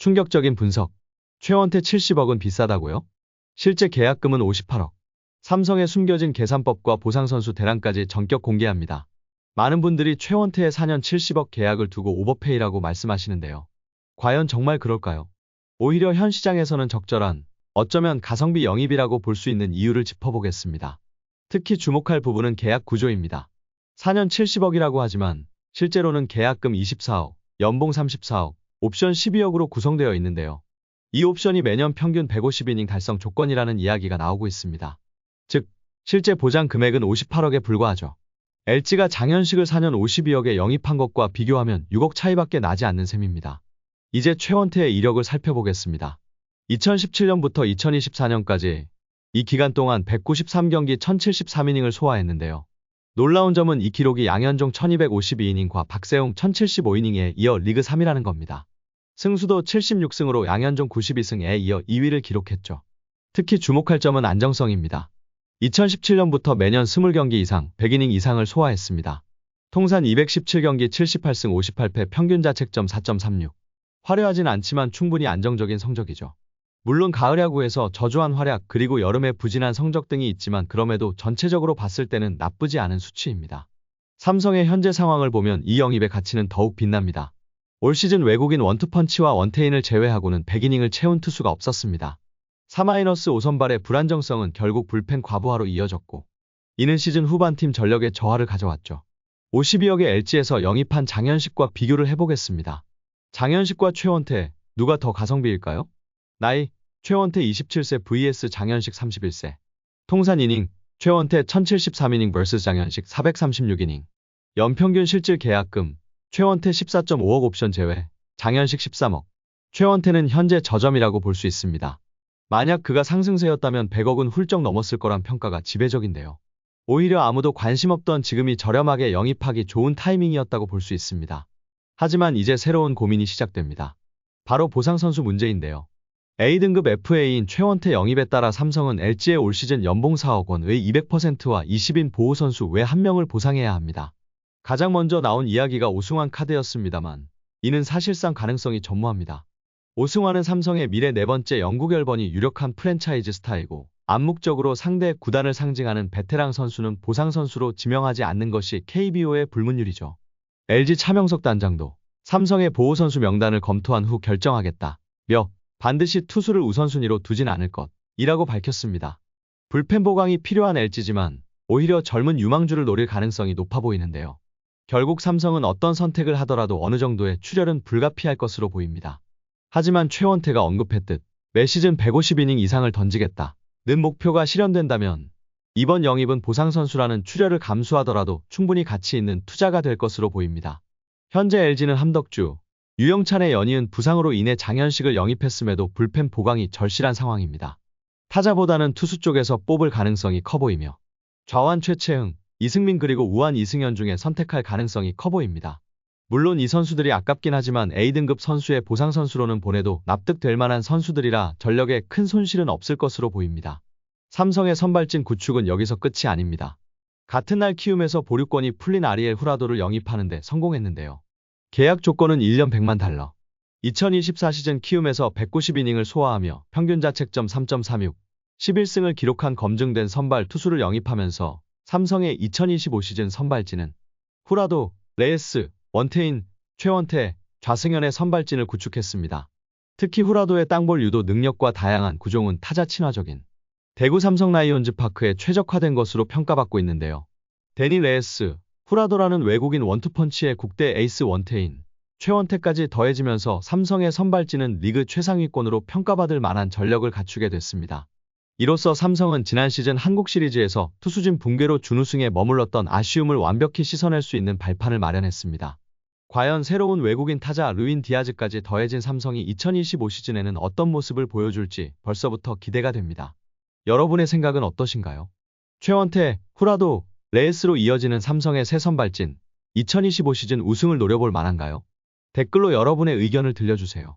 충격적인 분석. 최원태 70억은 비싸다고요? 실제 계약금은 58억. 삼성의 숨겨진 계산법과 보상선수 대란까지 전격 공개합니다. 많은 분들이 최원태의 4년 70억 계약을 두고 오버페이라고 말씀하시는데요. 과연 정말 그럴까요? 오히려 현 시장에서는 적절한, 어쩌면 가성비 영입이라고 볼 수 있는 이유를 짚어보겠습니다. 특히 주목할 부분은 계약 구조입니다. 4년 70억이라고 하지만 실제로는 계약금 24억, 연봉 34억, 옵션 12억으로 구성되어 있는데요. 이 옵션이 매년 평균 150이닝 달성 조건이라는 이야기가 나오고 있습니다. 즉, 실제 보장 금액은 58억에 불과하죠. LG가 장현식을 4년 52억에 영입한 것과 비교하면 6억 차이밖에 나지 않는 셈입니다. 이제 최원태의 이력을 살펴보겠습니다. 2017년부터 2024년까지 이 기간 동안 193경기 1073이닝을 소화했는데요. 놀라운 점은 이 기록이 양현종 1252이닝과 박세웅 1075이닝에 이어 리그 3위라는 겁니다. 승수도 76승으로 양현종 92승에 이어 2위를 기록했죠. 특히 주목할 점은 안정성입니다. 2017년부터 매년 20경기 이상, 100이닝 이상을 소화했습니다. 통산 217경기 78승 58패 평균 자책점 4.36. 화려하진 않지만 충분히 안정적인 성적이죠. 물론 가을 야구에서 저조한 활약 그리고 여름에 부진한 성적 등이 있지만 그럼에도 전체적으로 봤을 때는 나쁘지 않은 수치입니다. 삼성의 현재 상황을 보면 이 영입의 가치는 더욱 빛납니다. 올 시즌 외국인 원투펀치와 원태인을 제외하고는 100이닝을 채운 투수가 없었습니다. 4-5 선발의 불안정성은 결국 불펜 과부하로 이어졌고 이는 시즌 후반 팀 전력의 저하를 가져왔죠. 52억의 LG에서 영입한 장현식과 비교를 해보겠습니다. 장현식과 최원태, 누가 더 가성비일까요? 나이, 최원태 27세 vs 장현식 31세. 통산 이닝, 최원태 1073이닝 vs 장현식 436이닝. 연평균 실질 계약금, 최원태 14.5억 옵션 제외, 장현식 13억. 최원태는 현재 저점이라고 볼 수 있습니다. 만약 그가 상승세였다면 100억은 훌쩍 넘었을 거란 평가가 지배적인데요. 오히려 아무도 관심 없던 지금이 저렴하게 영입하기 좋은 타이밍이었다고 볼 수 있습니다. 하지만 이제 새로운 고민이 시작됩니다. 바로 보상선수 문제인데요. A등급 FA인 최원태 영입에 따라 삼성은 LG의 올 시즌 연봉 4억 원 외 200%와 20인 보호선수 외 1명을 보상해야 합니다. 가장 먼저 나온 이야기가 오승환 카드였습니다만 이는 사실상 가능성이 전무합니다. 오승환은 삼성의 미래 네 번째 영구결번이 유력한 프랜차이즈 스타이고 암묵적으로 상대 구단을 상징하는 베테랑 선수는 보상선수로 지명하지 않는 것이 KBO의 불문율이죠. LG 차명석 단장도 삼성의 보호선수 명단을 검토한 후 결정하겠다며 반드시 투수를 우선순위로 두진 않을 것이라고 밝혔습니다. 불펜 보강이 필요한 LG지만 오히려 젊은 유망주를 노릴 가능성이 높아 보이는데요. 결국 삼성은 어떤 선택을 하더라도 어느 정도의 출혈은 불가피할 것으로 보입니다. 하지만 최원태가 언급했듯 매 시즌 150이닝 이상을 던지겠다는 목표가 실현된다면 이번 영입은 보상선수라는 출혈을 감수하더라도 충분히 가치 있는 투자가 될 것으로 보입니다. 현재 LG는 함덕주, 유영찬의 연이은 부상으로 인해 장현식을 영입했음에도 불펜 보강이 절실한 상황입니다. 타자보다는 투수 쪽에서 뽑을 가능성이 커 보이며 좌완 최채흥, 이승민 그리고 우완 이승현 중에 선택할 가능성이 커 보입니다. 물론 이 선수들이 아깝긴 하지만 A등급 선수의 보상선수로는 보내도 납득될 만한 선수들이라 전력에 큰 손실은 없을 것으로 보입니다. 삼성의 선발진 구축은 여기서 끝이 아닙니다. 같은 날 키움에서 보류권이 풀린 아리엘 후라도를 영입하는데 성공했는데요. 계약 조건은 1년 100만 달러. 2024 시즌 키움에서 190이닝을 소화하며 평균 자책점 3.36, 11승을 기록한 검증된 선발 투수를 영입하면서 삼성의 2025 시즌 선발진은 후라도, 레이스, 원태인, 최원태, 좌승현의 선발진을 구축했습니다. 특히 후라도의 땅볼 유도 능력과 다양한 구종은 타자 친화적인 대구 삼성 라이온즈 파크에 최적화된 것으로 평가받고 있는데요. 데니 레이스, 후라도라는 외국인 원투펀치의 국대 에이스 원태인, 최원태까지 더해지면서 삼성의 선발진은 리그 최상위권으로 평가받을 만한 전력을 갖추게 됐습니다. 이로써 삼성은 지난 시즌 한국 시리즈에서 투수진 붕괴로 준우승에 머물렀던 아쉬움을 완벽히 씻어낼 수 있는 발판을 마련했습니다. 과연 새로운 외국인 타자 루인 디아즈까지 더해진 삼성이 2025 시즌에는 어떤 모습을 보여줄지 벌써부터 기대가 됩니다. 여러분의 생각은 어떠신가요? 최원태, 후라도, 레이스로 이어지는 삼성의 새 선발진, 2025 시즌 우승을 노려볼 만한가요? 댓글로 여러분의 의견을 들려주세요.